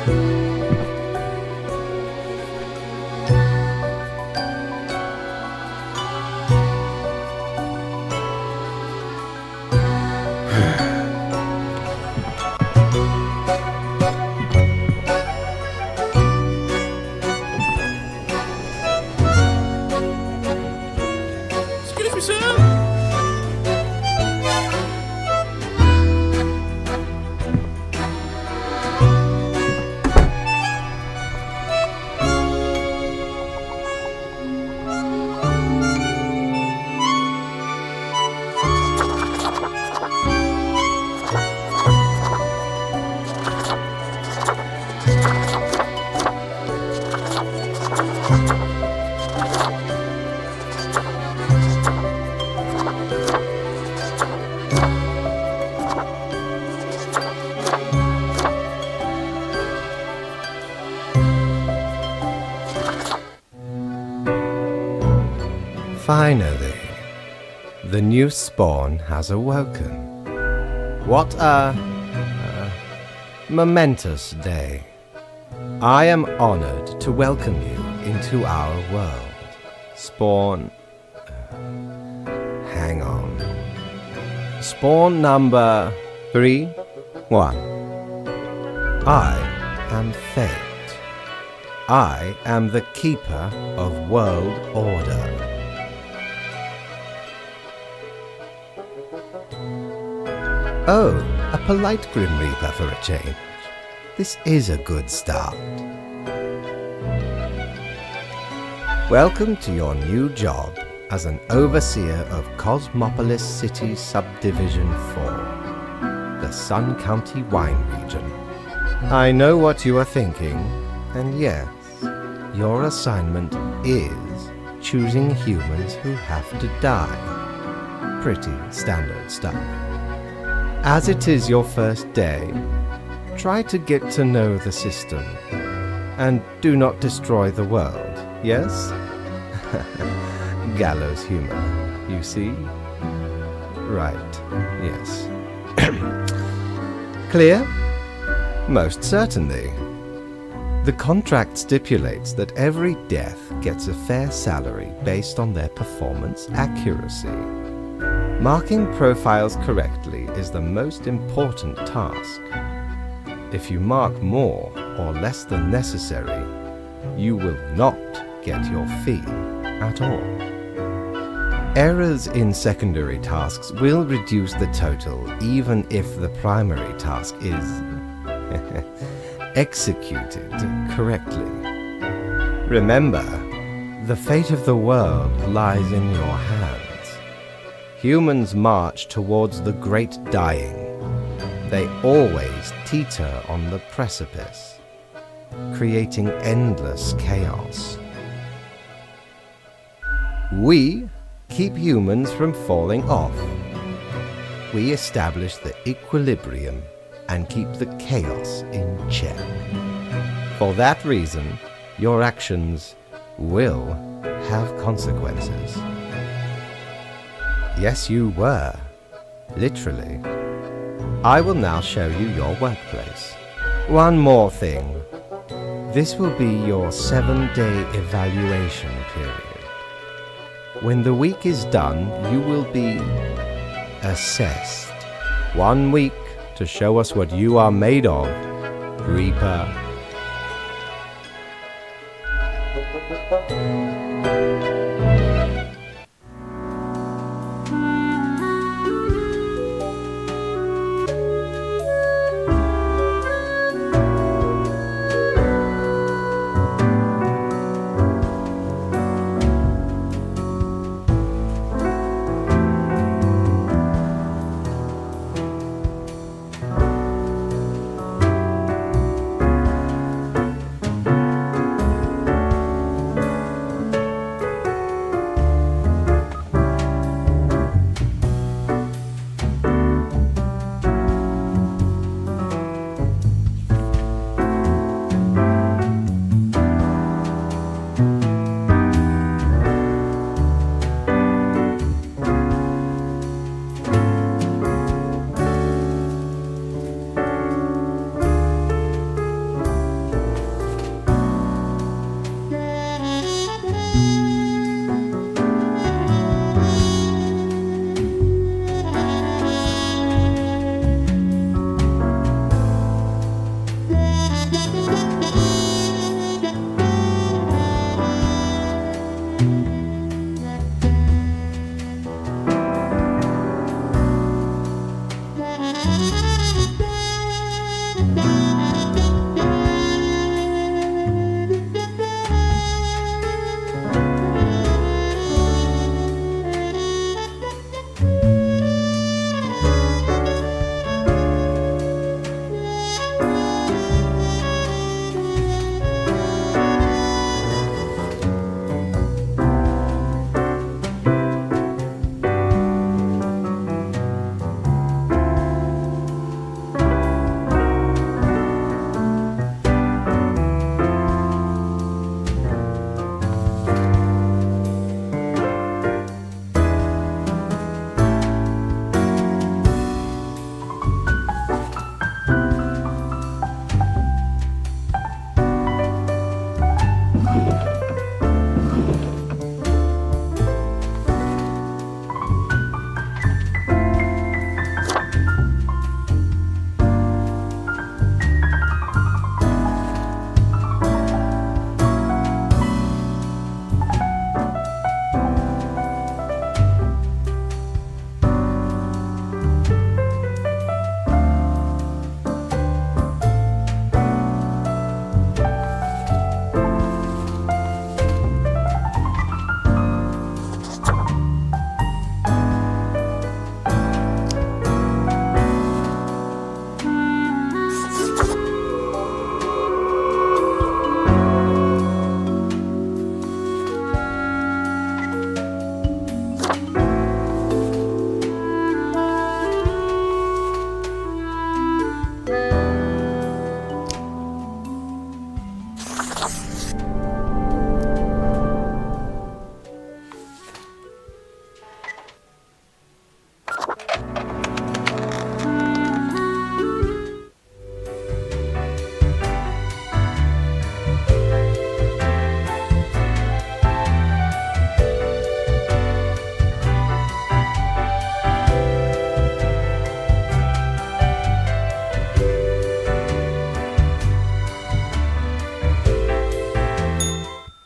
Excuse me, sir. Finally, the new spawn has awoken. What a momentous day. I am honored to welcome you into our world. Spawn... hang on. Spawn number 3-1. I am Fate. I am the keeper of world order. Oh, a polite Grim Reaper for a change. This is a good start. Welcome to your new job as an overseer of Cosmopolis City Subdivision 4, the Sun County Wine Region. I know what you are thinking, and yes, your assignment is choosing humans who have to die. Pretty standard stuff. As it is your first day, try to get to know the system, and do not destroy the world, yes? Gallows humor, you see? Right, yes. Clear? Most certainly. The contract stipulates that every death gets a fair salary based on their performance accuracy. Marking profiles correctly is the most important task. If you mark more or less than necessary, you will not get your fee at all. Errors in secondary tasks will reduce the total even if the primary task is executed correctly. Remember, the fate of the world lies in your hands. Humans march towards the great dying. They always teeter on the precipice, creating endless chaos. We keep humans from falling off. We establish the equilibrium and keep the chaos in check. For that reason, your actions will have consequences. Yes, you were. Literally. I will now show you your workplace. One more thing. This will be your 7-day evaluation period. When the week is done, you will be assessed. 1 week to show us what you are made of, Reaper.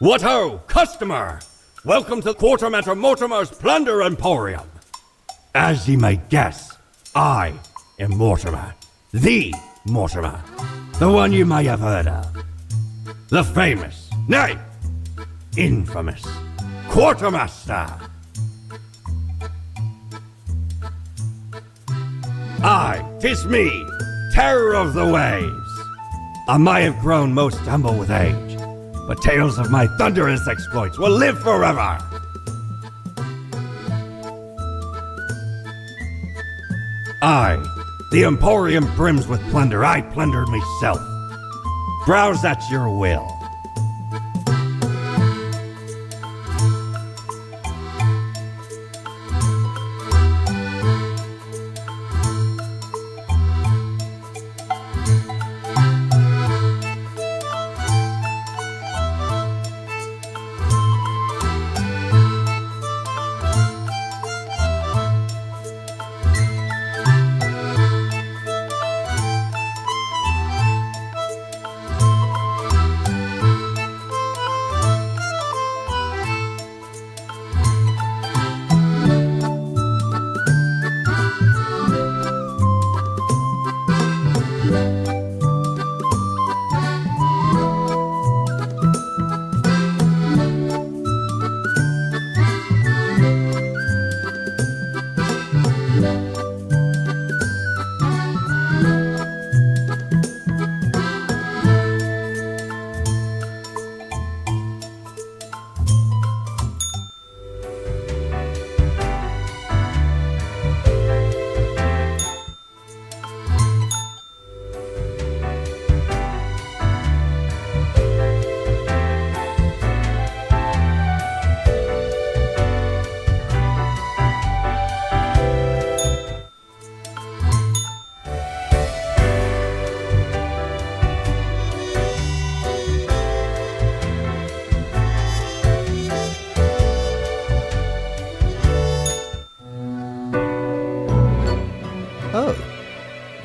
What ho, customer! Welcome to Quartermaster Mortimer's Plunder Emporium. As ye may guess, I am Mortimer, the Mortimer, the one you may have heard of. The famous, nay, infamous Quartermaster. Aye, 'tis me, terror of the waves. I may have grown most humble with age, but tales of my thunderous exploits will live forever. Aye, the Emporium brims with plunder. I plundered myself. Browse at your will.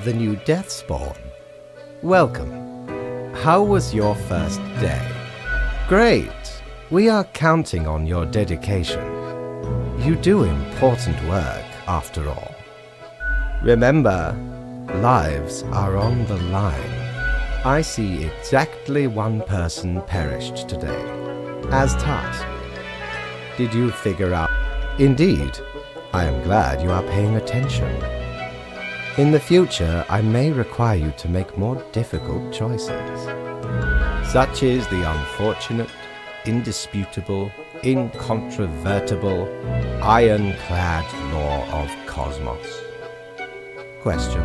The new Deathspawn. Welcome. How was your first day? Great. We are counting on your dedication. You do important work, after all. Remember, lives are on the line. I see exactly one person perished today, as tasked. Did you figure out? Indeed. I am glad you are paying attention. In the future, I may require you to make more difficult choices. Such is the unfortunate, indisputable, incontrovertible, ironclad law of Cosmos. Question?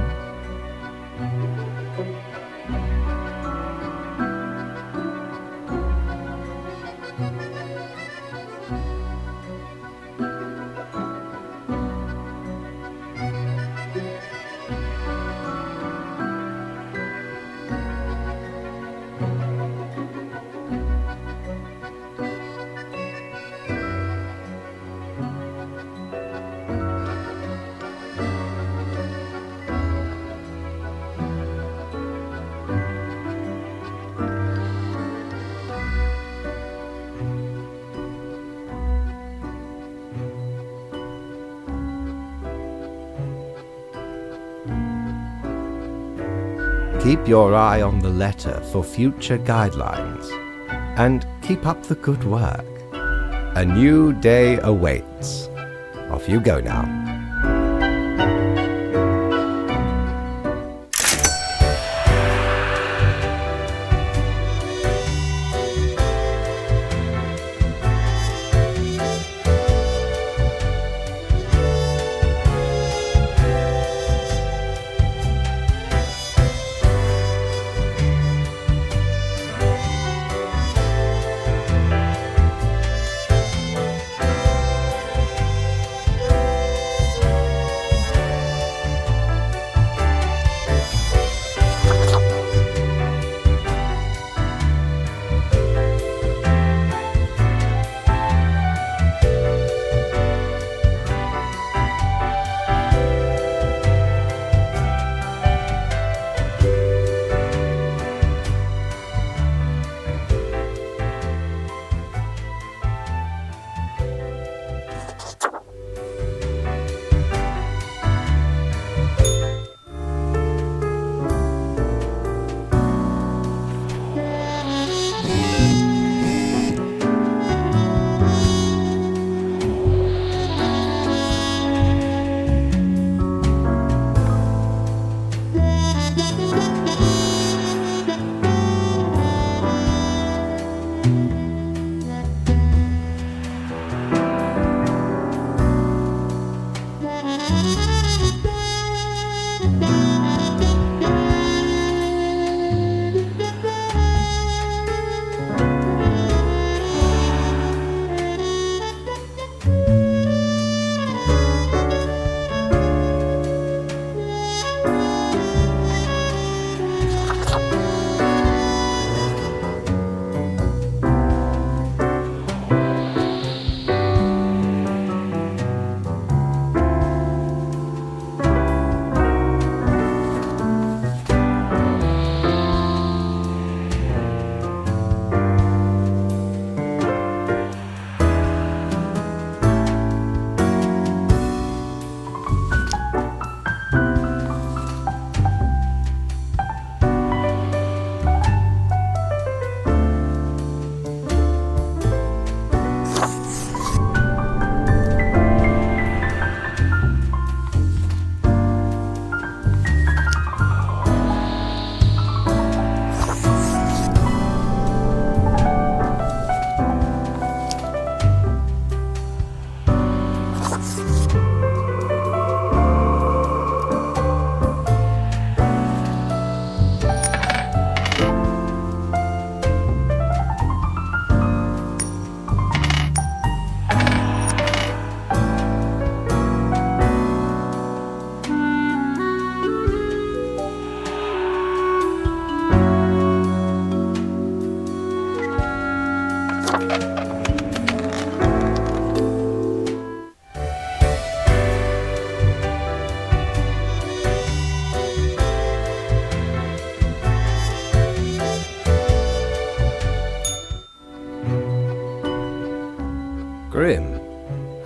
Keep your eye on the letter for future guidelines, and keep up the good work. A new day awaits. Off you go now.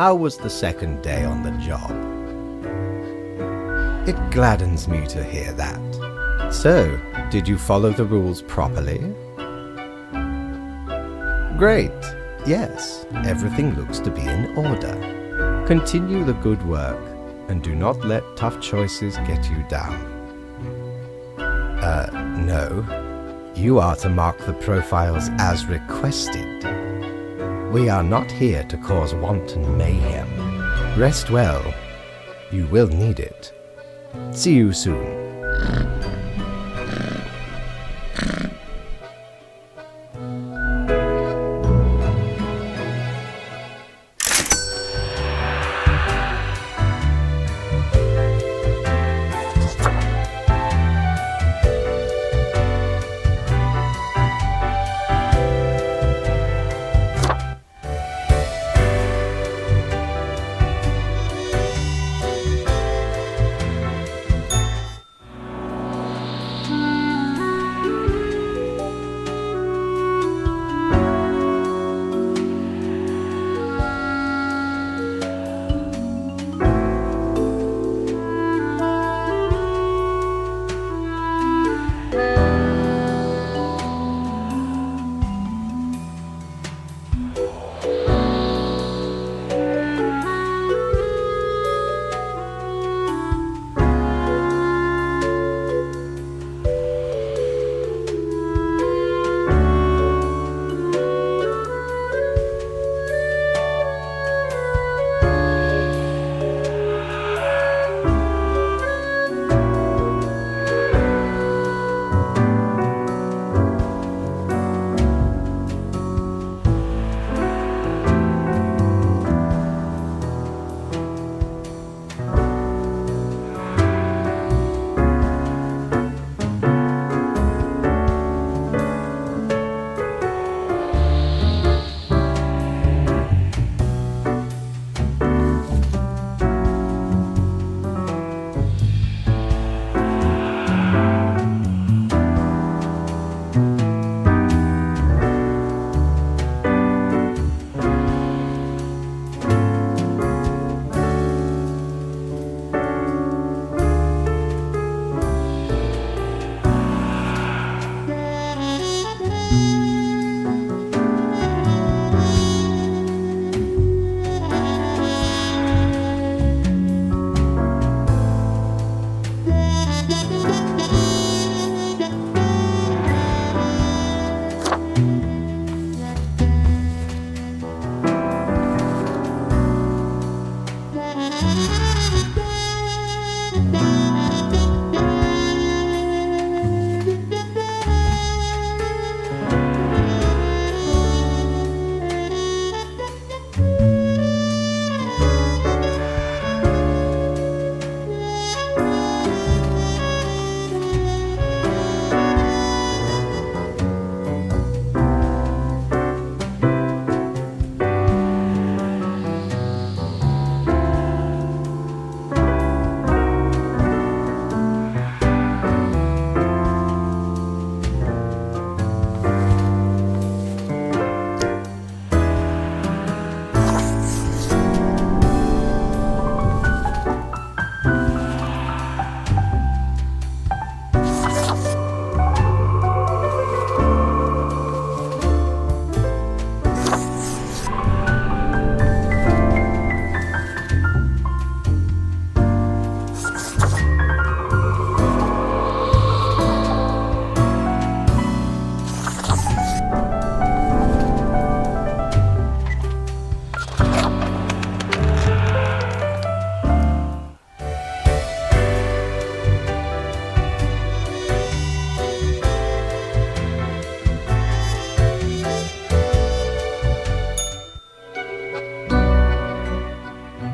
how was the second day on the job? It gladdens me to hear that. So, did you follow the rules properly? Great. Yes, everything looks to be in order. Continue the good work, and do not let tough choices get you down. No. You are to mark the profiles as requested. We are not here to cause wanton mayhem. Rest well. You will need it. See you soon.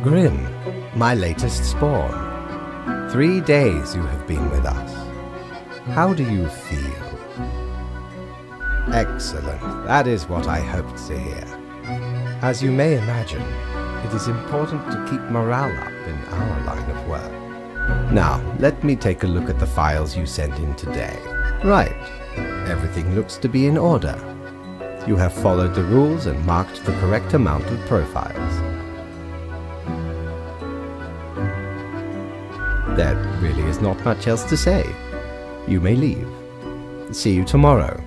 Grim, my latest spawn. 3 days you have been with us. How do you feel? Excellent. That is what I hoped to hear. As you may imagine, it is important to keep morale up in our line of work. Now, let me take a look at the files you sent in today. Right. Everything looks to be in order. You have followed the rules and marked the correct amount of profiles. There really is not much else to say. You may leave. See you tomorrow.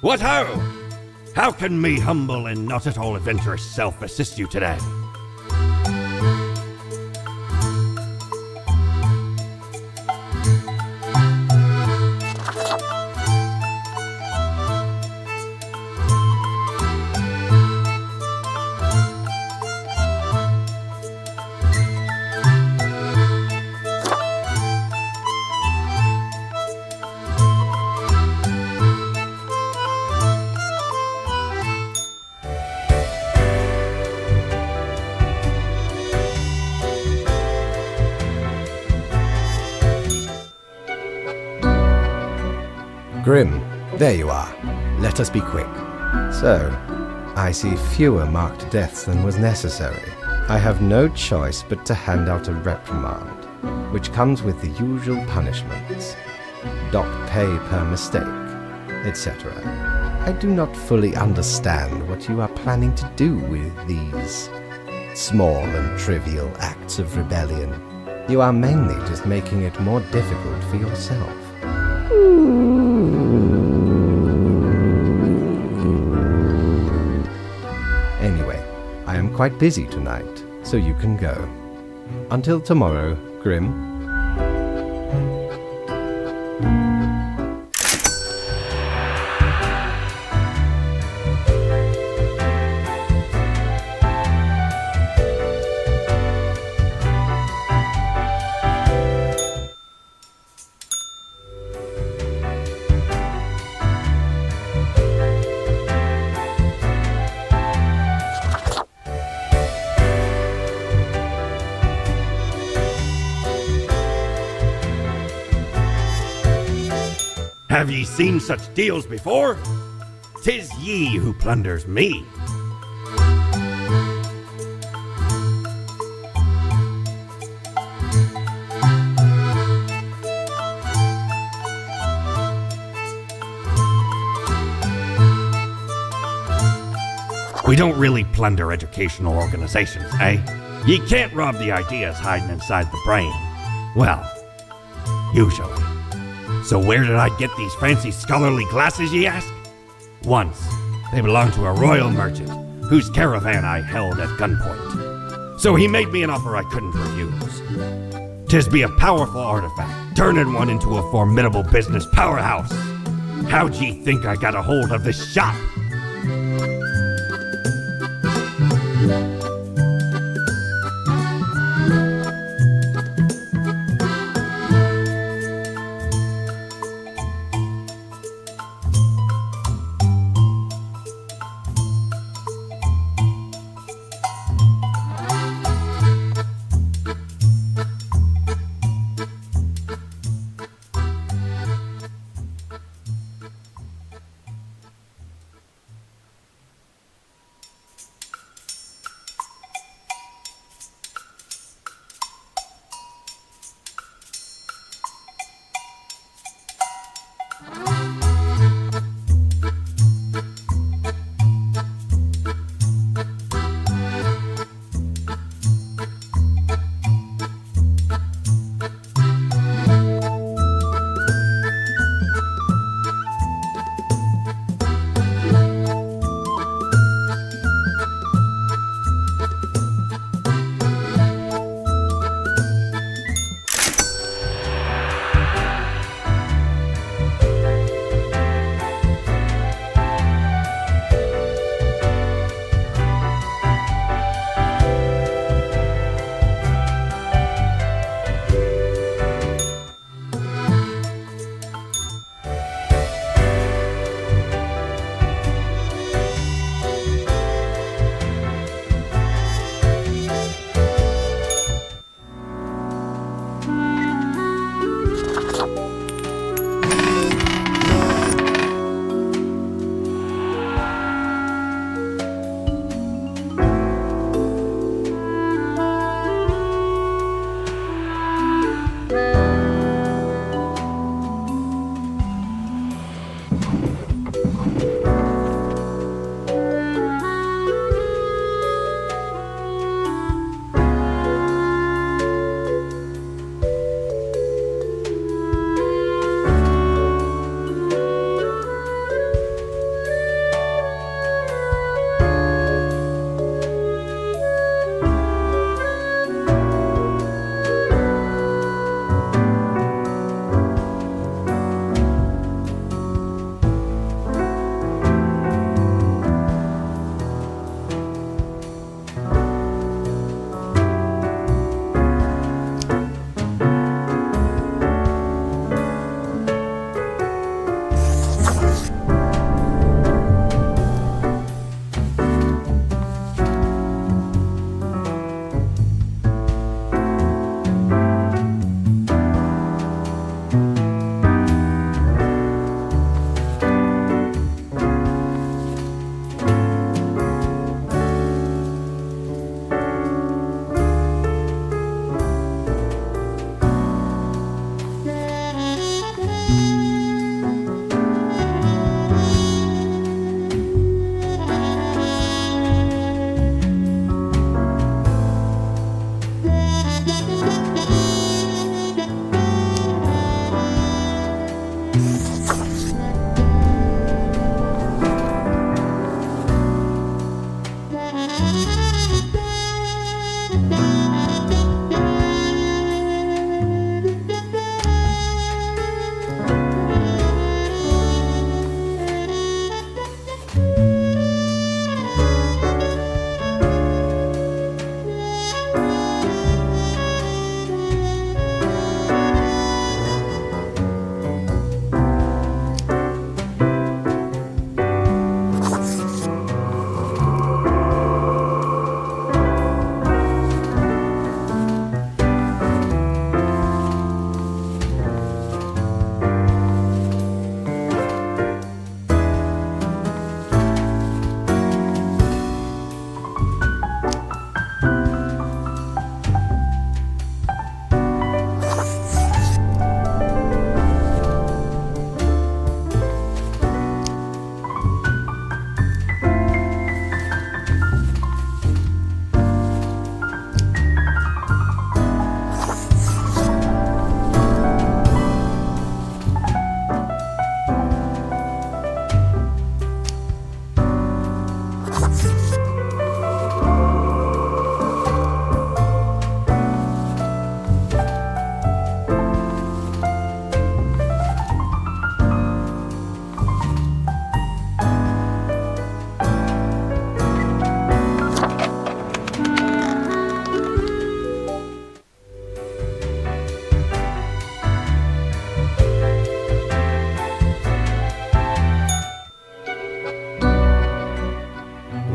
What ho! How can me humble and not at all adventurous self assist you today? Grim, there you are. Let us be quick. So, I see fewer marked deaths than was necessary. I have no choice but to hand out a reprimand, which comes with the usual punishments. Dock pay per mistake, etc. I do not fully understand what you are planning to do with these small and trivial acts of rebellion. You are mainly just making it more difficult for yourself. Anyway, I am quite busy tonight, so you can go. Until tomorrow, Grim. Have ye seen such deals before? 'Tis ye who plunders me. We don't really plunder educational organizations, eh? Ye can't rob the ideas hiding inside the brain. Well, usually. So where did I get these fancy scholarly glasses, ye ask? Once, they belonged to a royal merchant, whose caravan I held at gunpoint. So he made me an offer I couldn't refuse. 'Tis be a powerful artifact, turning one into a formidable business powerhouse. How'd ye think I got a hold of this shop?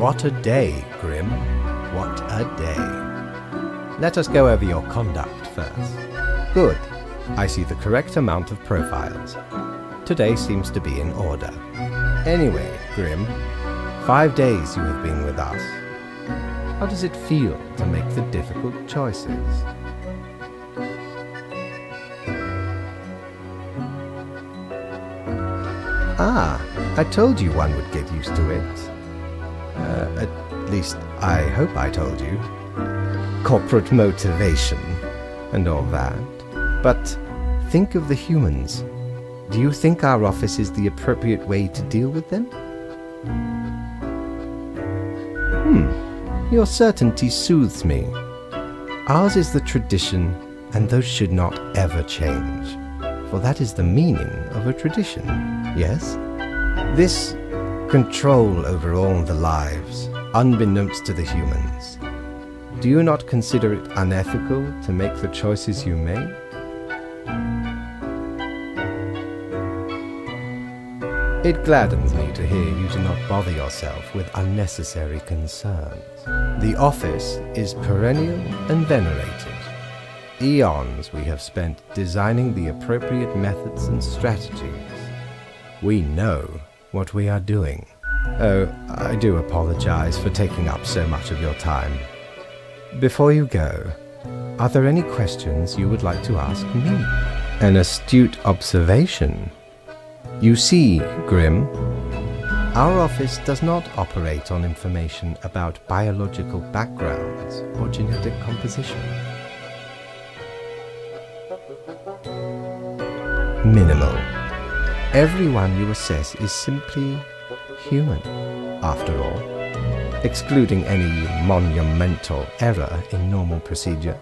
What a day, Grim. What a day. Let us go over your conduct first. Good. I see the correct amount of profiles. Today seems to be in order. Anyway, Grim, 5 days you have been with us. How does it feel to make the difficult choices? Ah, I told you one would get used to it. At least, I hope I told you. Corporate motivation and all that. But think of the humans. Do you think our office is the appropriate way to deal with them? Your certainty soothes me. Ours is the tradition, and those should not ever change. For that is the meaning of a tradition, yes? This control over all the lives, unbeknownst to the humans. Do you not consider it unethical to make the choices you make? It gladdens me to hear you do not bother yourself with unnecessary concerns. The office is perennial and venerated. Eons we have spent designing the appropriate methods and strategies. We know what we are doing. Oh, I do apologize for taking up so much of your time. Before you go, are there any questions you would like to ask me? An astute observation. You see, Grim, our office does not operate on information about biological backgrounds or genetic composition. Minimal. Everyone you assess is simply human, after all, excluding any monumental error in normal procedure.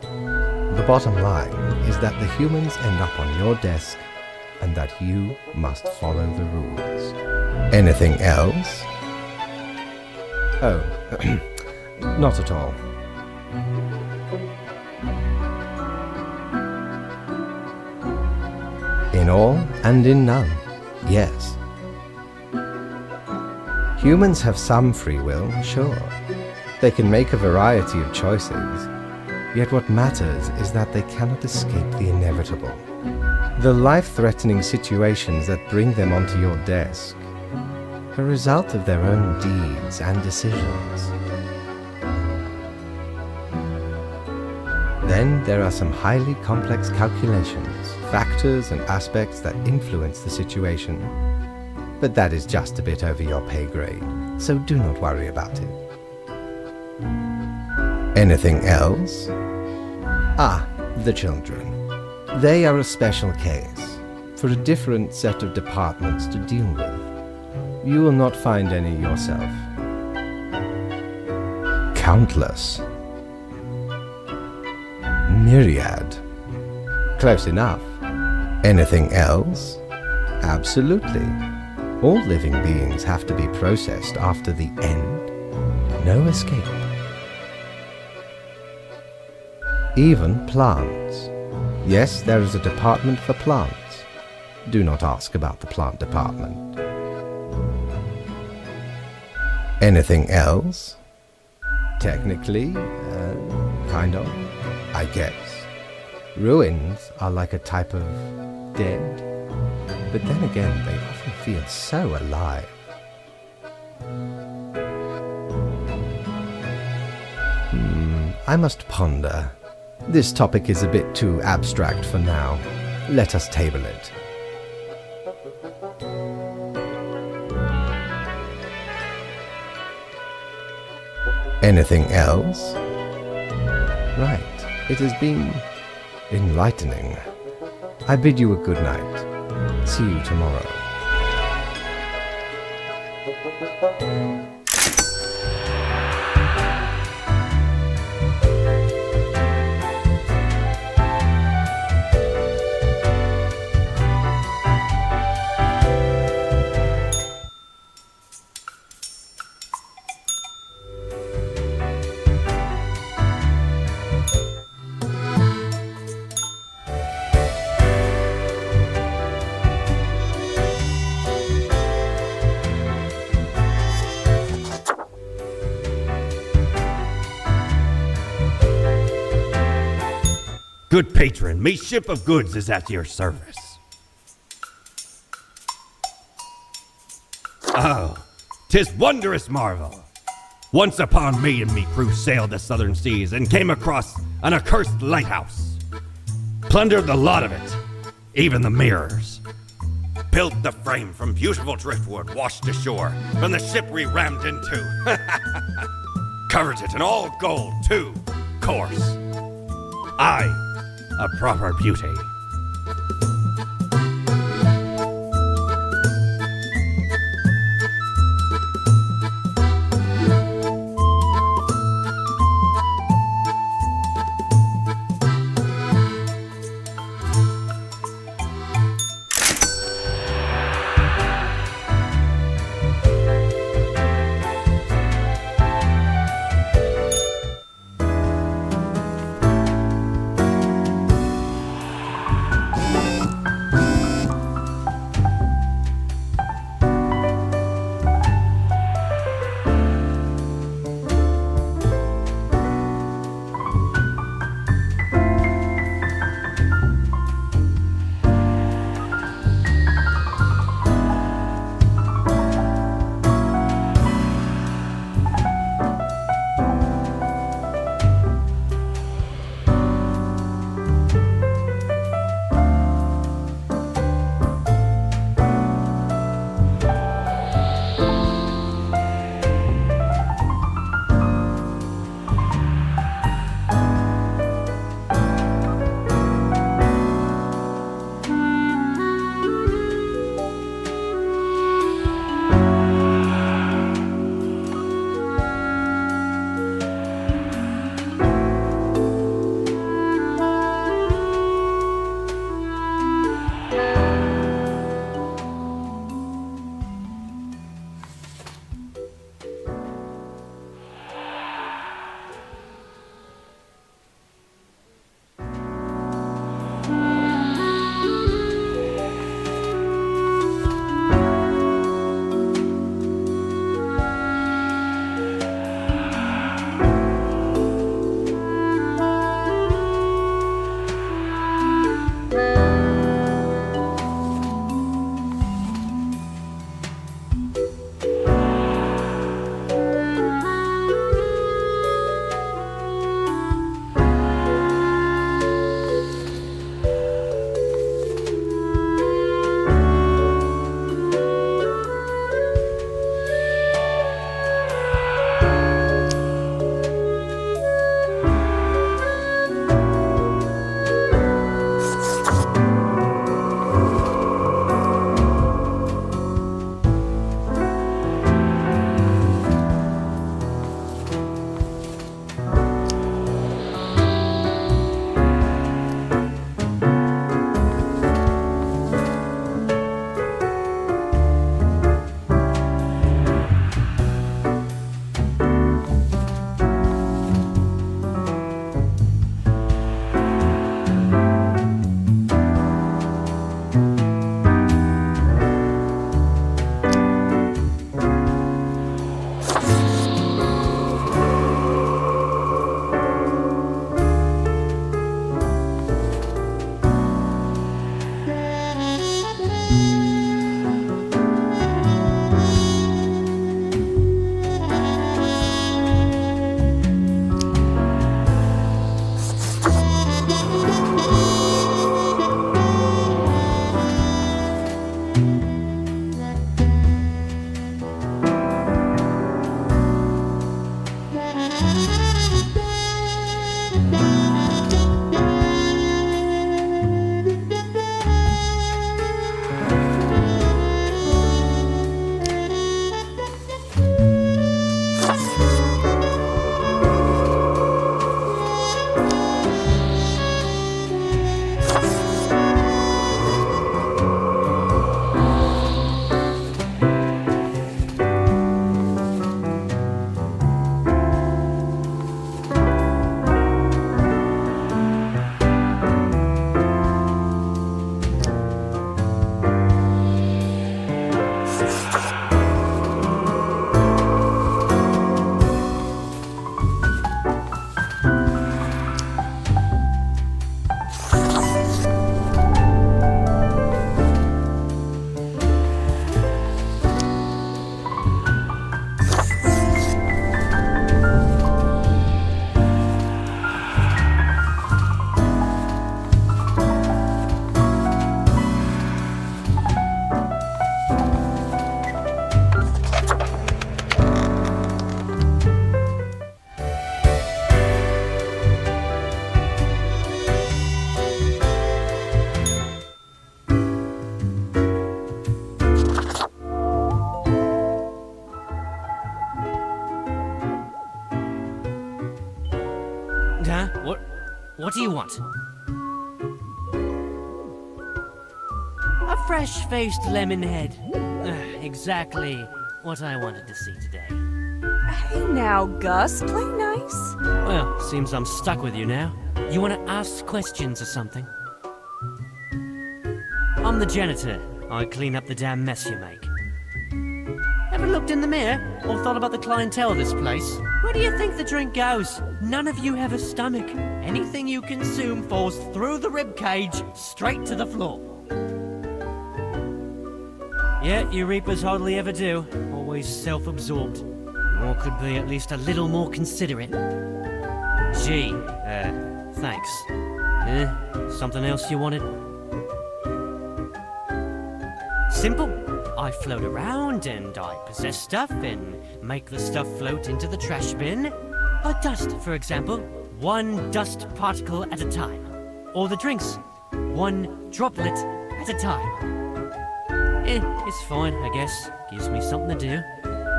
The bottom line is that the humans end up on your desk and that you must follow the rules. Anything else? Oh, not at all. In all and in none, yes. Humans have some free will, sure. They can make a variety of choices, yet what matters is that they cannot escape the inevitable. The life-threatening situations that bring them onto your desk are a result of their own deeds and decisions. Then there are some highly complex calculations, factors and aspects that influence the situation. But that is just a bit over your pay grade, so do not worry about it. Anything else? Ah, the children. They are a special case, for a different set of departments to deal with. You will not find any yourself. Countless. Myriad. Close enough. Anything else? Absolutely. All living beings have to be processed after the end. No escape. Even plants. Yes, there is a department for plants. Do not ask about the plant department. Anything else? Technically, kind of, I guess. Ruins are like a type of dead, but then again, they often feel so alive. I must ponder. This topic is a bit too abstract for now. Let us table it. Anything else? Right. It has been enlightening. I bid you a good night. See you tomorrow. Good patron, me ship of goods is at your service. Oh, 'tis wondrous marvel. Once upon me and me crew sailed the southern seas and came across an accursed lighthouse. Plundered the lot of it, even the mirrors. Built the frame from beautiful driftwood washed ashore from the ship we rammed into. Covered it in all gold, too, course. Aye, a proper beauty. what? A fresh-faced lemon head. Exactly what I wanted to see today. Hey now, Gus, play nice. Well, seems I'm stuck with you now. You want to ask questions or something? I'm the janitor. I clean up the damn mess you make. Ever looked in the mirror or thought about the clientele of this place? Where do you think the drink goes? None of you have a stomach. Anything you consume falls through the rib cage straight to the floor. Yeah, you reapers hardly ever do. Always self-absorbed. Or could be at least a little more considerate. Gee, thanks. Something else you wanted? Simple. I float around and I possess stuff and make the stuff float into the trash bin. Like dust, for example. One dust particle at a time. Or the drinks. One droplet at a time. It's fine, I guess. Gives me something to do.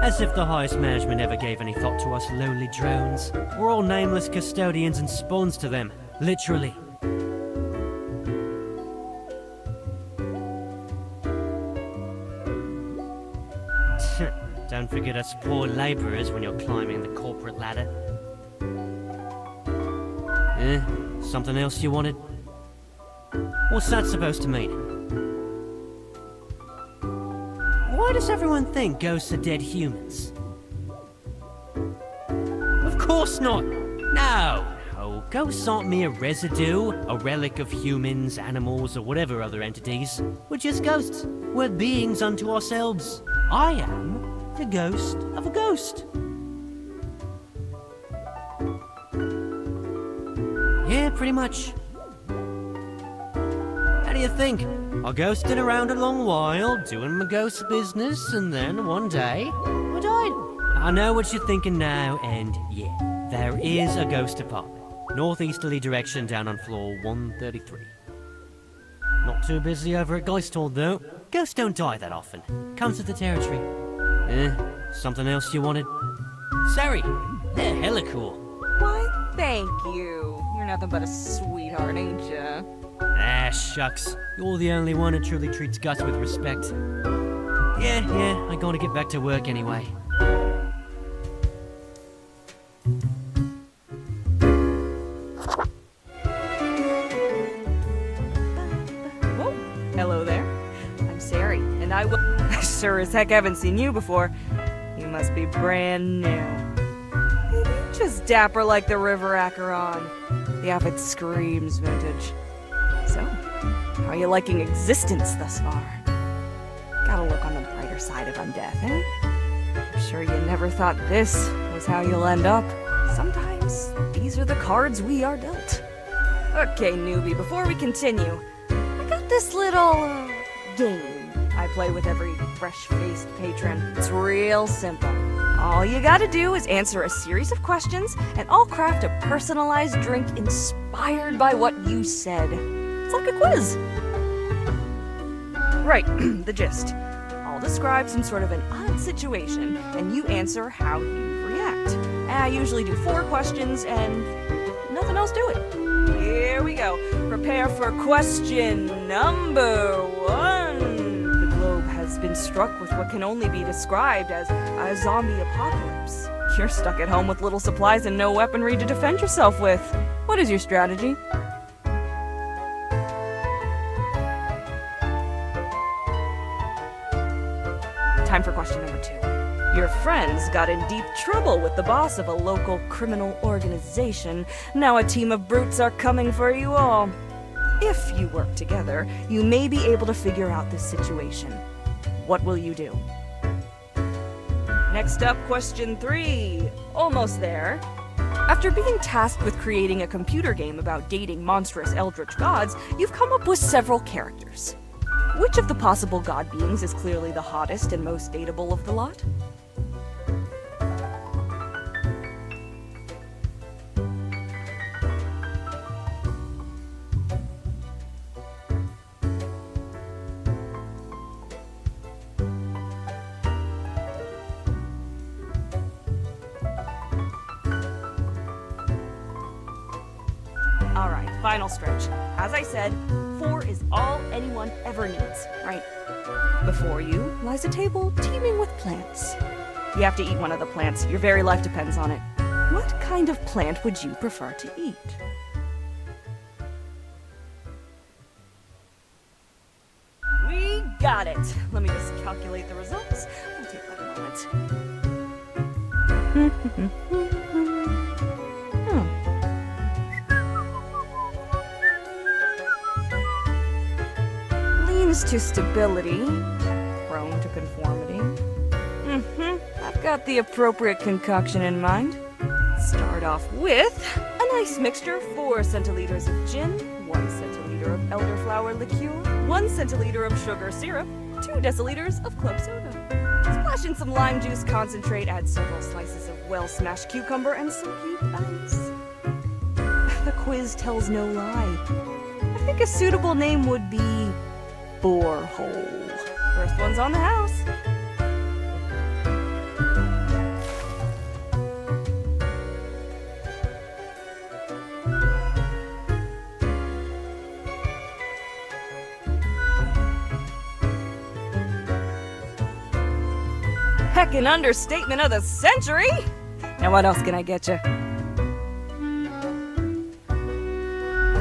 As if the highest management ever gave any thought to us lowly drones. We're all nameless custodians and spawns to them. Literally. Don't forget us poor laborers when you're climbing the corporate ladder. Something else you wanted? What's that supposed to mean? Why does everyone think ghosts are dead humans? Of course not! No! Ghosts aren't mere residue, a relic of humans, animals, or whatever other entities. We're just ghosts. We're beings unto ourselves. I am the ghost of a ghost. Yeah, pretty much. How do you think? I ghosted around a long while, doing my ghost business, and then one day, I died. I know what you're thinking now, and yeah, there is a ghost apartment. Northeasterly direction down on floor 133. Not too busy over at Geisthold, though. Ghosts don't die that often. Comes with the territory. Something else you wanted? Sorry, they're hella cool. Why, thank you. You're nothing but a sweetheart, ain't ya? Ah, shucks. You're the only one who truly treats Gus with respect. Yeah, I gotta get back to work anyway. Whoa, hello there. I'm Sari, and I will... Sure as heck haven't seen you before. You must be brand new. Maybe just dapper like the River Acheron. The outfit screams vintage. So, how are you liking existence thus far? Gotta look on the brighter side of undeath, eh? I'm sure you never thought this was how you'll end up. Sometimes, these are the cards we are dealt. Okay, newbie, before we continue, I got this little, game I play with every fresh-faced patron. It's real simple. All you gotta do is answer a series of questions, and I'll craft a personalized drink inspired by what you said. It's like a quiz. Right, the gist. I'll describe some sort of an odd situation, and you answer how you react. I usually do 4 questions, and nothing else to it. Here we go. Prepare for question number 1. The globe has been struck with what can only be described as a zombie apocalypse. You're stuck at home with little supplies and no weaponry to defend yourself with. What is your strategy? Time for question number 2. Your friends got in deep trouble with the boss of a local criminal organization. Now a team of brutes are coming for you all. If you work together, you may be able to figure out this situation. What will you do? Next up, question 3. Almost there. After being tasked with creating a computer game about dating monstrous eldritch gods, you've come up with several characters. Which of the possible god beings is clearly the hottest and most dateable of the lot? final stretch. As I said, 4 is all anyone ever needs, right? Before you lies a table teeming with plants. You have to eat one of the plants. Your very life depends on it. What kind of plant would you prefer to eat? We got it. Let me just calculate the results. I'll take that a moment. Leans to stability, prone to conformity. I've got the appropriate concoction in mind. Start off with a nice mixture: 4 centiliters of gin, 1 centiliter of elderflower liqueur, 1 centiliter of sugar syrup, 2 deciliters of club soda. Splash in some lime juice concentrate, add several slices of well-smashed cucumber and some cubed ice. The quiz tells no lie. I think a suitable name would be Borehole. First one's on the house. Heckin' understatement of the century! Now what else can I get you?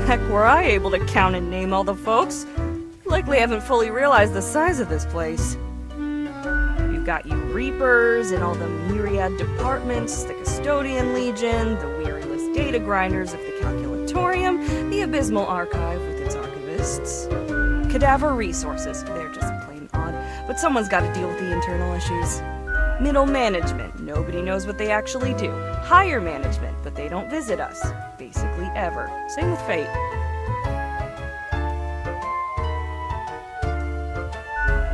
Heck, were I able to count and name all the folks? Likely haven't fully realized the size of this place. You've got you Reapers in all the myriad departments, the Custodian Legion, the weariless data grinders of the Calculatorium, the Abysmal Archive with its archivists. Cadaver Resources, they're just plain odd, but someone's got to deal with the internal issues. Middle management, nobody knows what they actually do. Higher management, but they don't visit us. Basically ever. Same with Fate.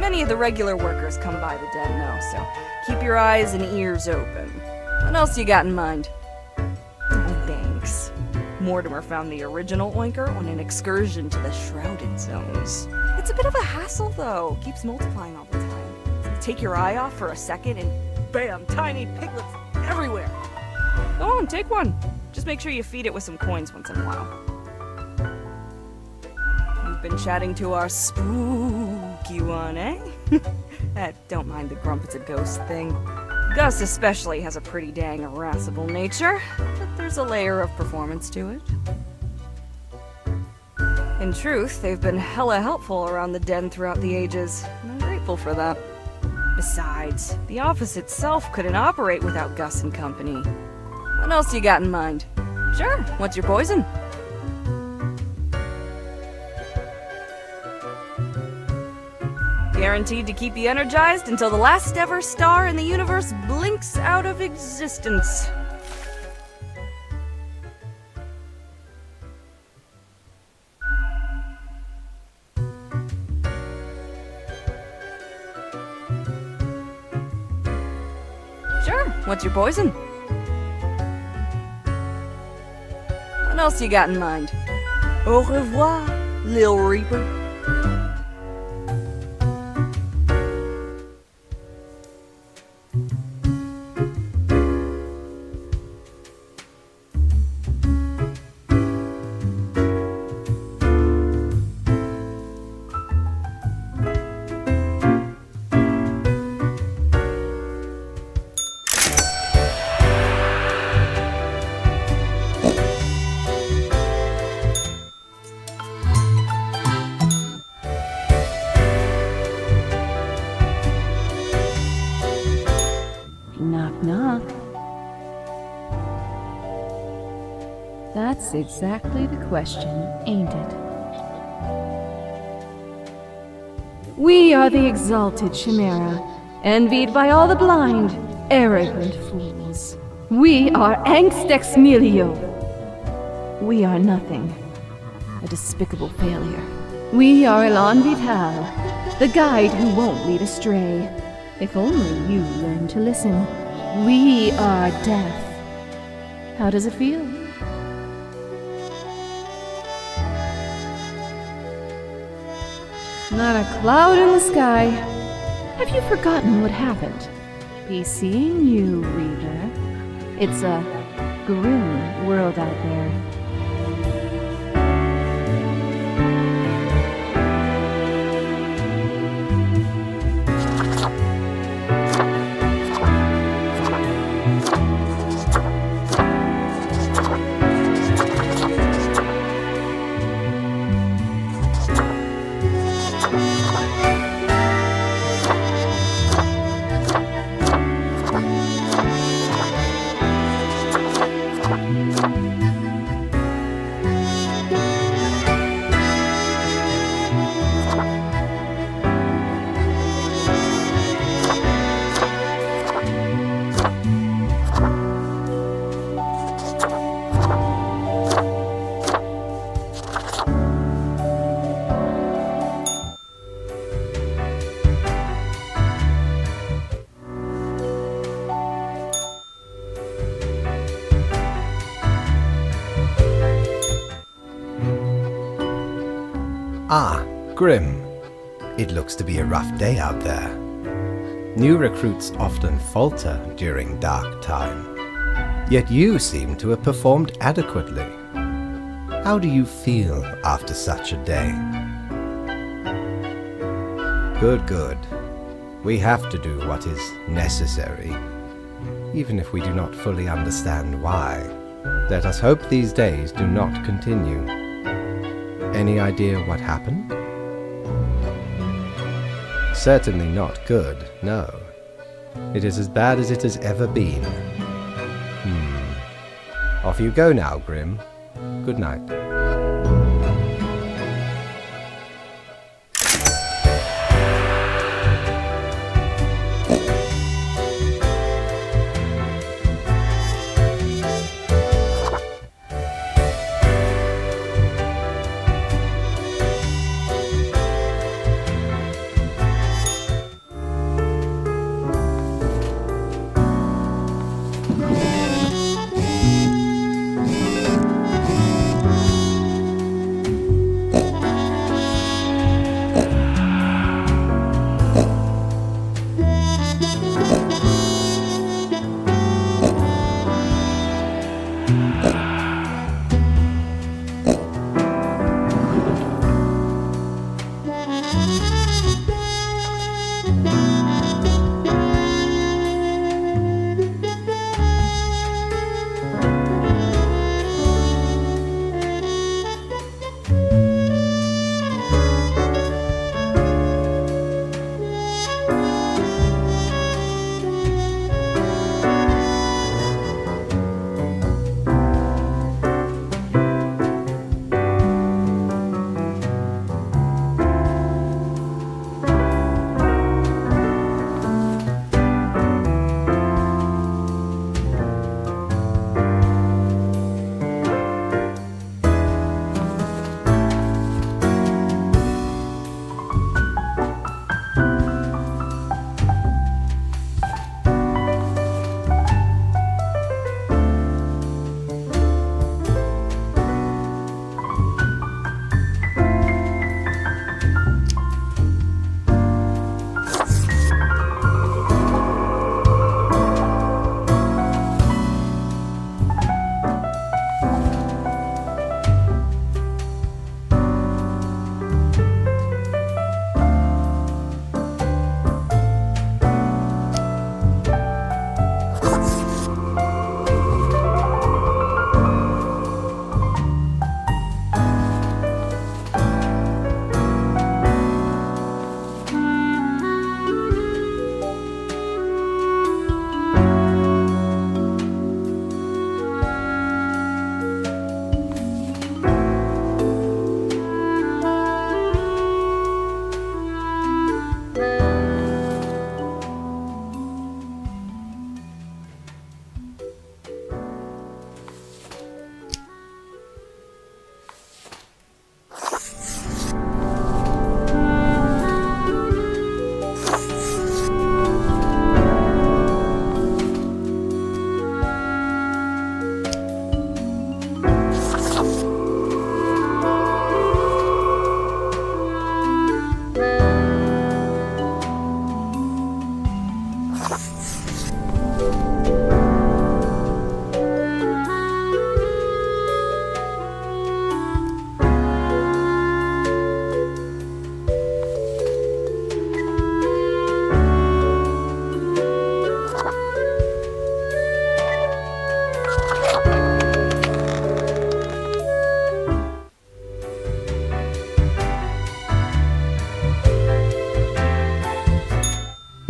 Many of the regular workers come by the den though, so keep your eyes and ears open. What else you got in mind? Oh, thanks. Mortimer found the original Oinker on an excursion to the Shrouded Zones. It's a bit of a hassle though, keeps multiplying all the time. Take your eye off for a second and bam, tiny piglets everywhere. Go on, take one. Just make sure you feed it with some coins once in a while. You've been chatting to our spooky one, eh? Don't mind the grump, it's a ghost thing. Gus especially has a pretty dang irascible nature, but there's a layer of performance to it. In truth, they've been hella helpful around the den throughout the ages, and I'm grateful for that. Besides, the office itself couldn't operate without Gus and company. What else you got in mind? Sure, what's your poison? Guaranteed to keep you energized until the last ever star in the universe blinks out of existence. Sure, what's your poison? What else you got in mind? Au revoir, Lil Reaper. Knock, knock. That's exactly the question, ain't it? We are the exalted Chimera, envied by all the blind, arrogant fools. We are Angst Ex Nihilo. We are nothing. A despicable failure. We are Elan Vital, the guide who won't lead astray. If only you learn to listen. We are death. How does it feel? Not a cloud in the sky. Have you forgotten what happened? Be seeing you, Reader. It's a grim world out there. Ah, Grim. It looks to be a rough day out there. New recruits often falter during dark time. Yet you seem to have performed adequately. How do you feel after such a day? Good, good. We have to do what is necessary, even if we do not fully understand why. Let us hope these days do not continue. Any idea what happened? Certainly not good, no. It is as bad as it has ever been. Off you go now, Grim. Good night.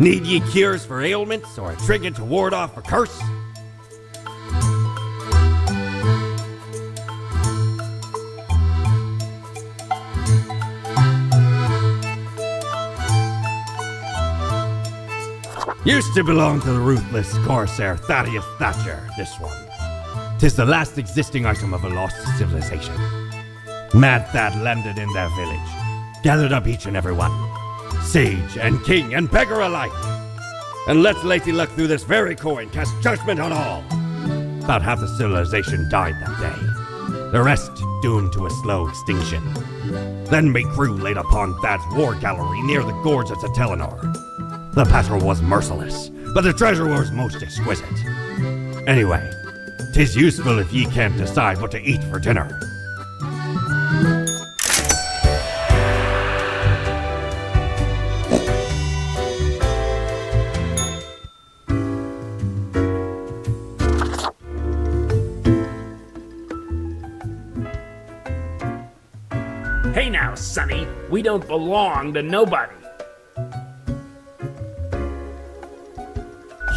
Need ye cures for ailments or a trinket to ward off a curse? Used to belong to the ruthless Corsair Thaddeus Thatcher, this one. 'Tis the last existing item of a lost civilization. Mad Thad landed in their village, gathered up each and every one, sage and king and beggar alike, and let Lady Luck through this very coin cast judgment on all. About half the civilization died that day, the rest doomed to a slow extinction. Then me crew laid upon Thad's war gallery near the gorge of the Telenor. The battle was merciless, but the treasure was most exquisite. Anyway, 'tis useful if ye can't decide what to eat for dinner. Hey now, Sonny, we don't belong to nobody.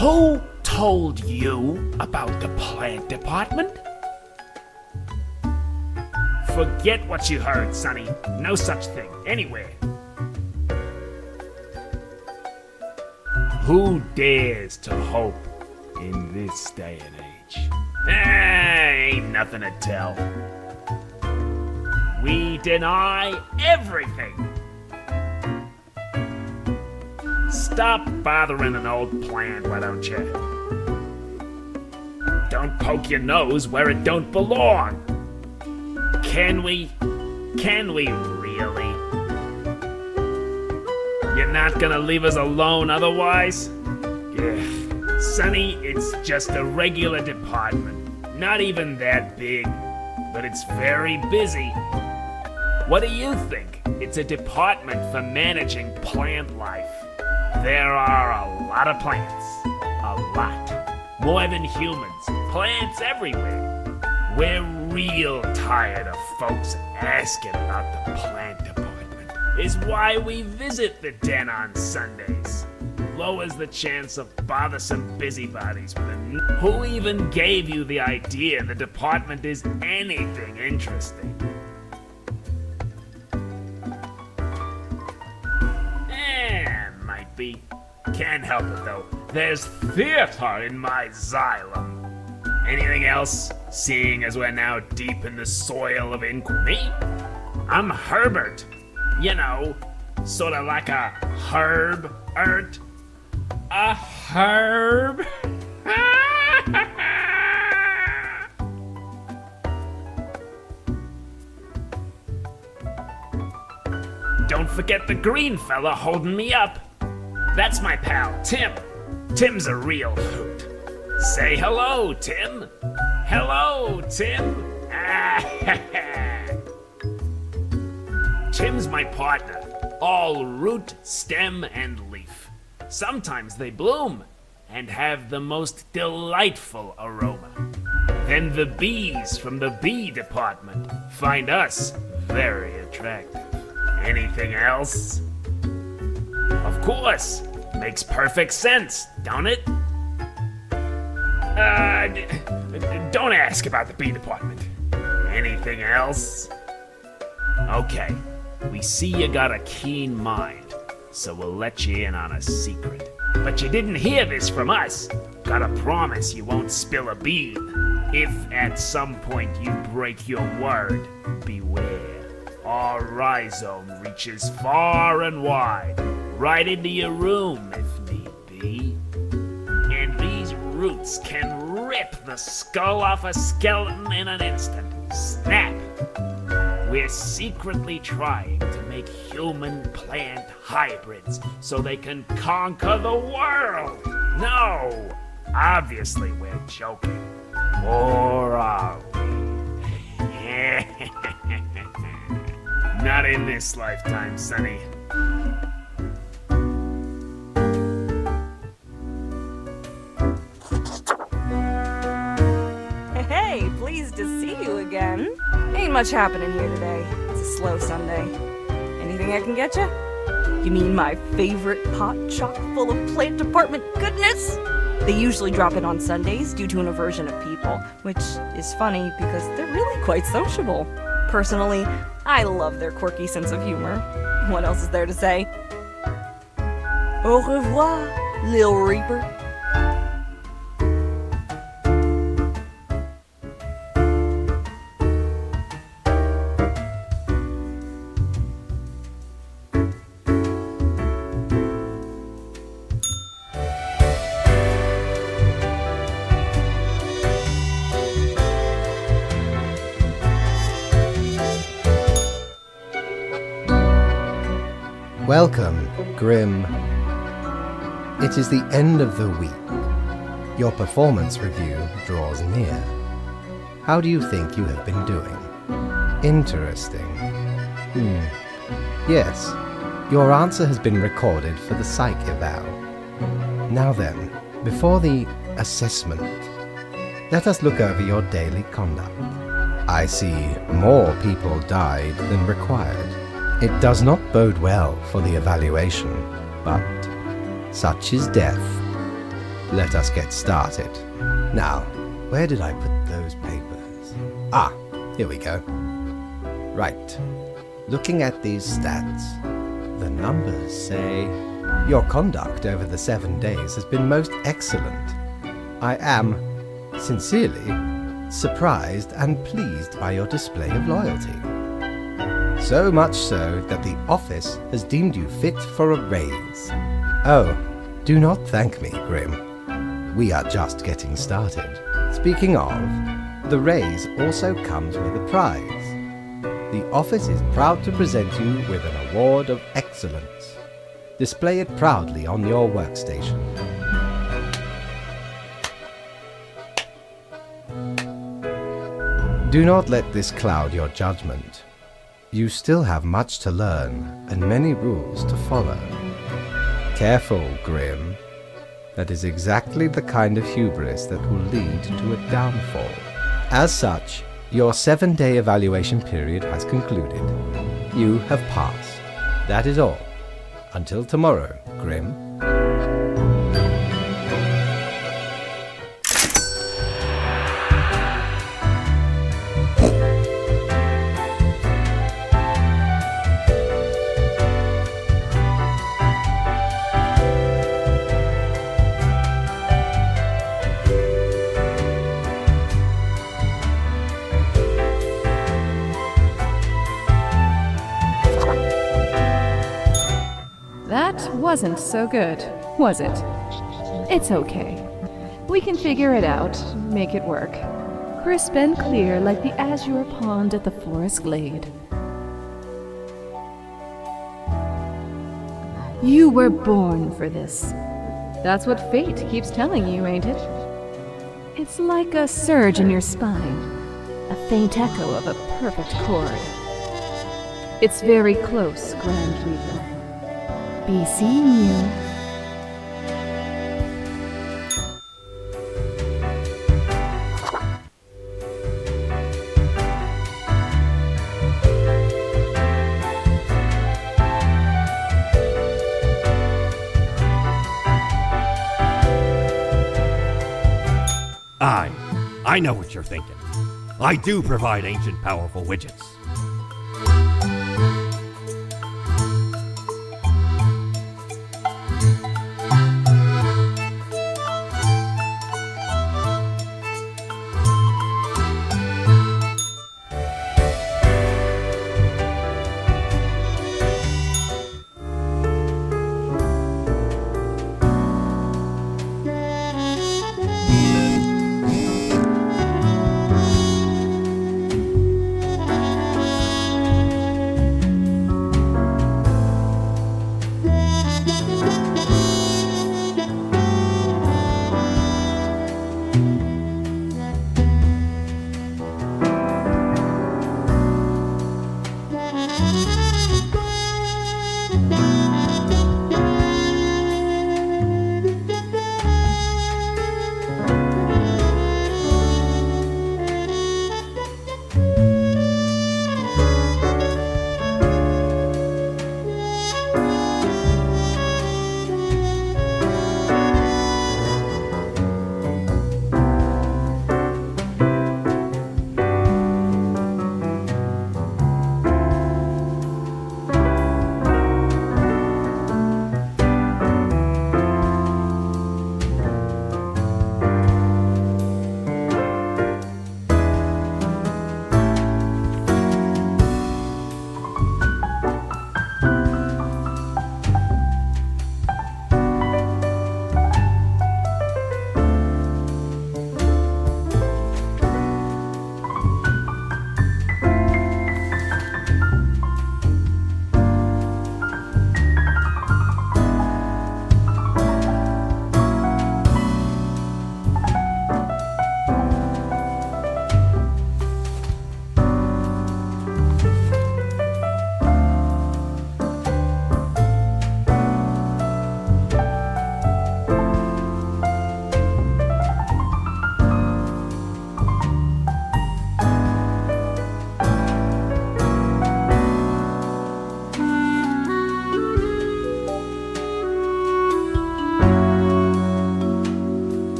Who told you about the plant department? Forget what you heard, Sonny. No such thing, anywhere. Who dares to hope in this day and age? Ain't nothing to tell. We deny everything. Stop bothering an old plant, why don't you? Don't poke your nose where it don't belong. Can we? Can we really? You're not gonna leave us alone otherwise? Ugh. Sonny, it's just a regular department. Not even that big, but it's very busy. What do you think? It's a department for managing plant life. There are a lot of plants. A lot. More than humans. Plants everywhere. We're real tired of folks asking about the plant department. Is why we visit the den on Sundays. Lowers the chance of bothersome busybodies with a Who even gave you the idea the department is anything interesting? Might be. Can't help it though. There's theater in my xylem. Anything else, seeing as we're now deep in the soil of me? I'm Herbert. You know, sort of like a herb-ert. A herb? Don't forget the green fella holding me up. That's my pal, Tim. Tim's a real hoot. Say hello, Tim. Hello, Tim. Tim's my partner. All root, stem, and leaf. Sometimes they bloom and have the most delightful aroma. Then the bees from the bee department find us very attractive. Anything else? Of course. Makes perfect sense, don't it? Don't ask about the bee department. Anything else? Okay. We see you got a keen mind, so we'll let you in on a secret. But you didn't hear this from us. Gotta promise you won't spill a bean. If at some point you break your word, beware. Our rhizome reaches far and wide, right into your room if need be. And these roots can rip the skull off a skeleton in an instant. Snap! We're secretly trying to make human-plant hybrids so they can conquer the world. No! Obviously we're joking. Or are we? Not in this lifetime, Sonny. Hey, pleased to see you again. Ain't much happening here today. It's a slow Sunday. Anything I can get you? You mean my favorite pot chock full of plant department goodness? They usually drop it on Sundays due to an aversion of people, which is funny because they're really quite sociable. Personally, I love their quirky sense of humor. What else is there to say? Au revoir, Lil Reaper. Welcome, Grim. It is the end of the week. Your performance review draws near. How do you think you have been doing? Interesting. Yes, your answer has been recorded for the psych eval. Now then, before the assessment, let us look over your daily conduct. I see more people died than required. It does not bode well for the evaluation, but such is death. Let us get started. Now, where did I put those papers? Ah, here we go. Right. Looking at these stats, the numbers say your conduct over the 7 days has been most excellent. I am, sincerely, surprised and pleased by your display of loyalty. So much so that the office has deemed you fit for a raise. Oh, do not thank me, Grim. We are just getting started. Speaking of, the raise also comes with a prize. The office is proud to present you with an award of excellence. Display it proudly on your workstation. Do not let this cloud your judgment. You still have much to learn and many rules to follow. Careful, Grim. That is exactly the kind of hubris that will lead to a downfall. As such, your 7-day evaluation period has concluded. You have passed. That is all. Until tomorrow, Grim. That wasn't so good, was it? It's okay. We can figure it out, make it work. Crisp and clear like the azure pond at the forest glade. You were born for this. That's what fate keeps telling you, ain't it? It's like a surge in your spine, a faint echo of a perfect chord. It's very close, Grand Reaper. Be seeing you. I know what you're thinking. I do provide ancient powerful widgets.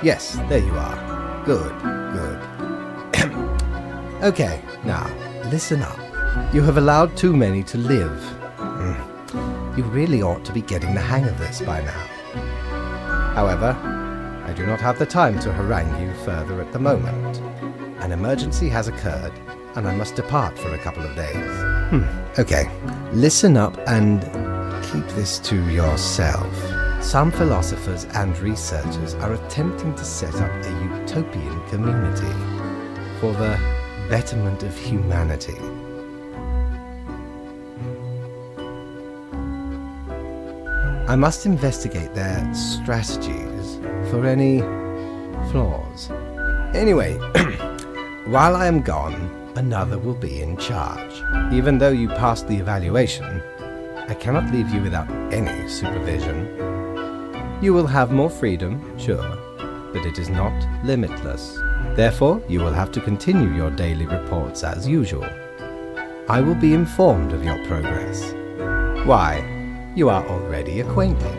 Yes, there you are. Good, good. Okay, now, listen up. You have allowed too many to live. You really ought to be getting the hang of this by now. However, I do not have the time to harangue you further at the moment. An emergency has occurred, and I must depart for a couple of days. Okay, listen up and keep this to yourself. Some philosophers and researchers are attempting to set up a utopian community for the betterment of humanity. I must investigate their strategies for any flaws. Anyway, while I am gone, another will be in charge. Even though you passed the evaluation, I cannot leave you without any supervision. You will have more freedom, sure, but it is not limitless. Therefore, you will have to continue your daily reports as usual. I will be informed of your progress. Why, you are already acquainted.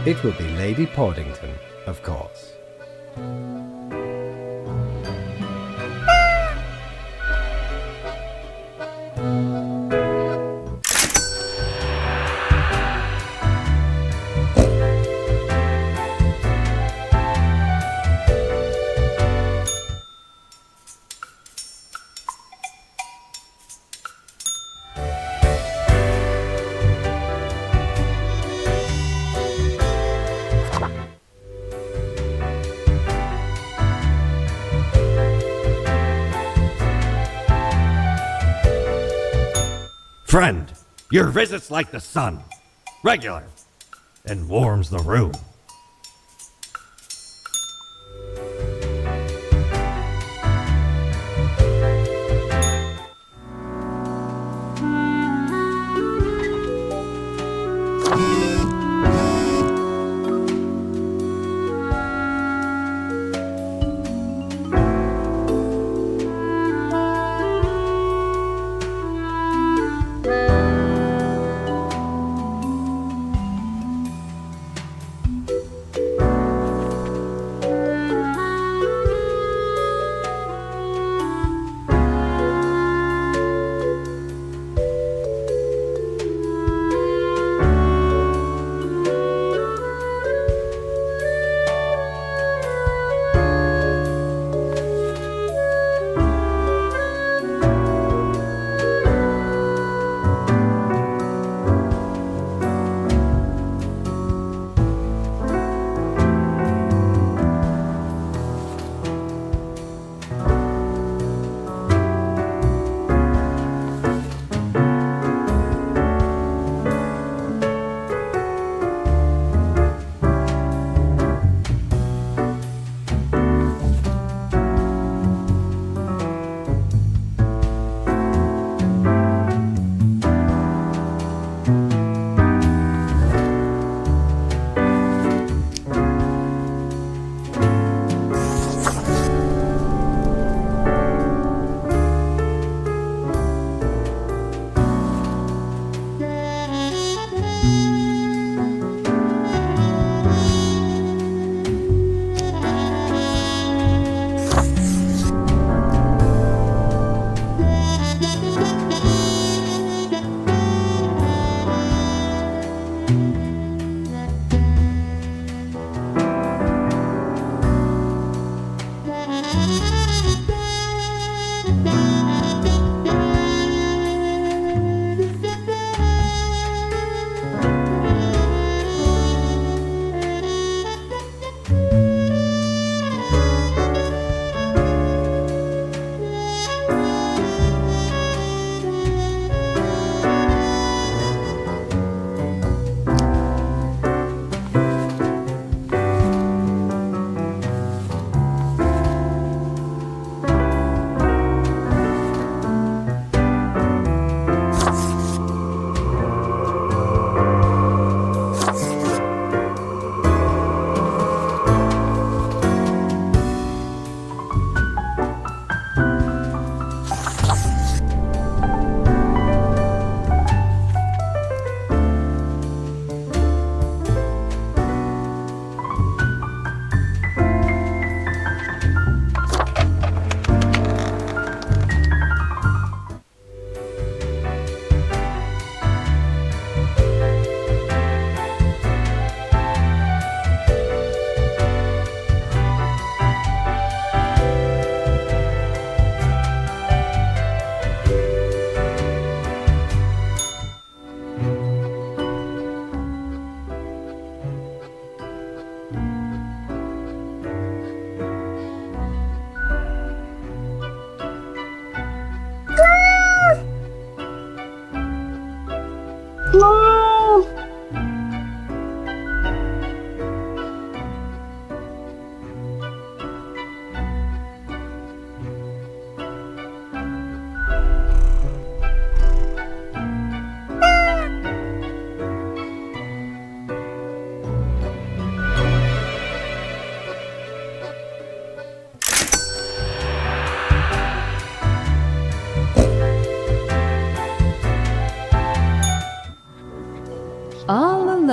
It will be Lady Portington, of course. Friend, your visit's like the sun. Regular. And warms the room.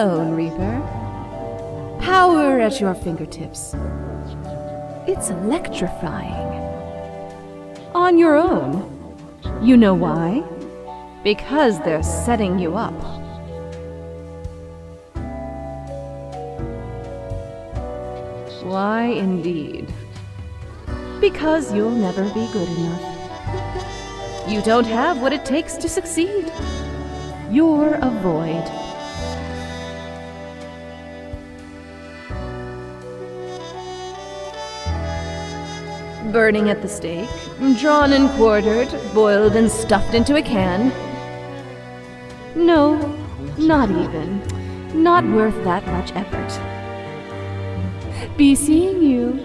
Lone Reaper. Power at your fingertips. It's electrifying. On your own. You know why? Because they're setting you up. Why, indeed. Because you'll never be good enough. You don't have what it takes to succeed. You're a void. Burning at the stake, drawn and quartered, boiled and stuffed into a can. No, not even. Not worth that much effort. Be seeing you.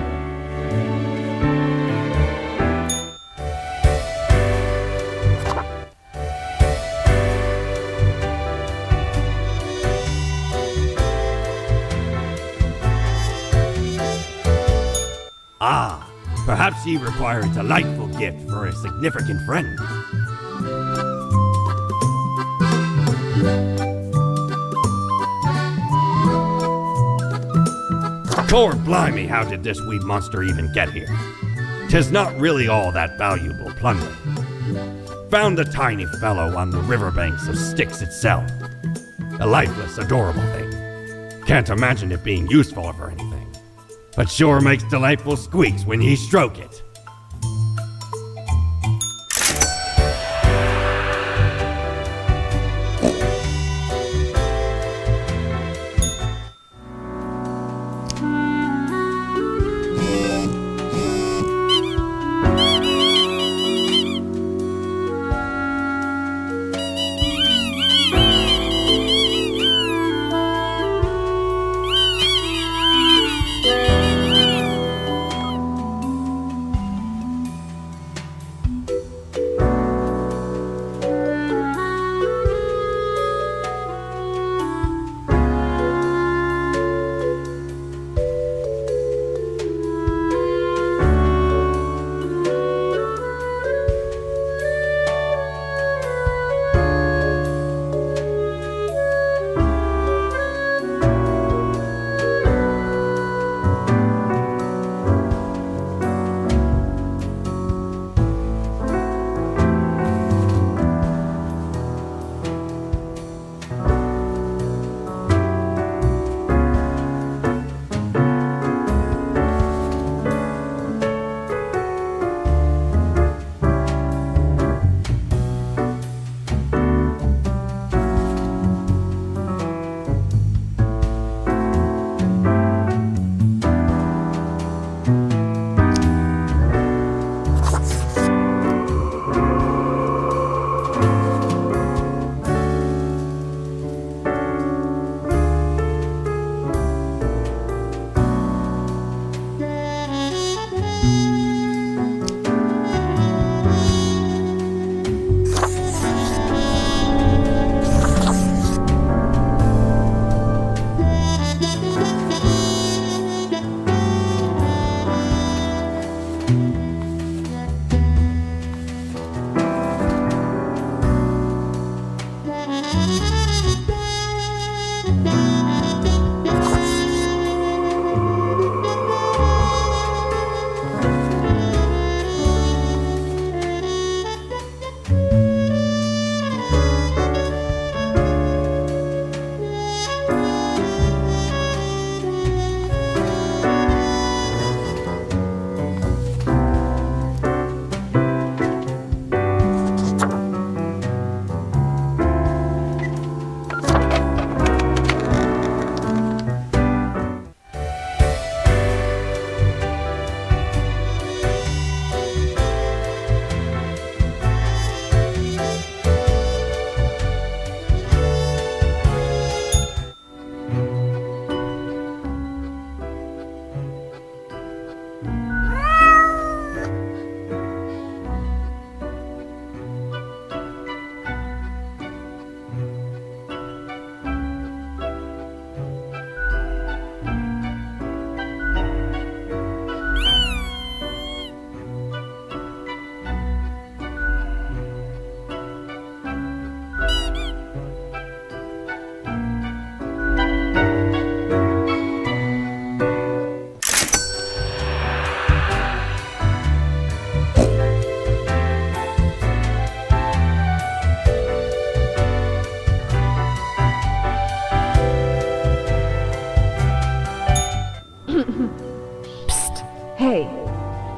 Ah, perhaps ye require a delightful gift for a significant friend. Lord blimey, how did this wee monster even get here? 'Tis not really all that valuable plunder. Found the tiny fellow on the riverbanks of Styx itself. A lifeless, adorable thing. Can't imagine it being useful for anything. But sure makes delightful squeaks when ye stroke it.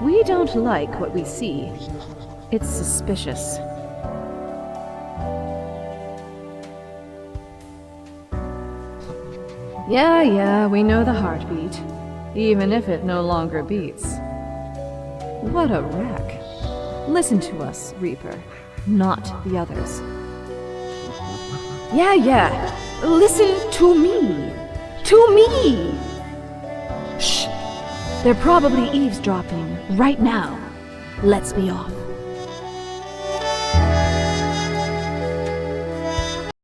We don't like what we see. It's suspicious. Yeah, we know the heartbeat, even if it no longer beats. What a wreck. Listen to us, Reaper, not the others. Yeah, listen to me. To me! Shh! They're probably eavesdropping right now. Let's be off.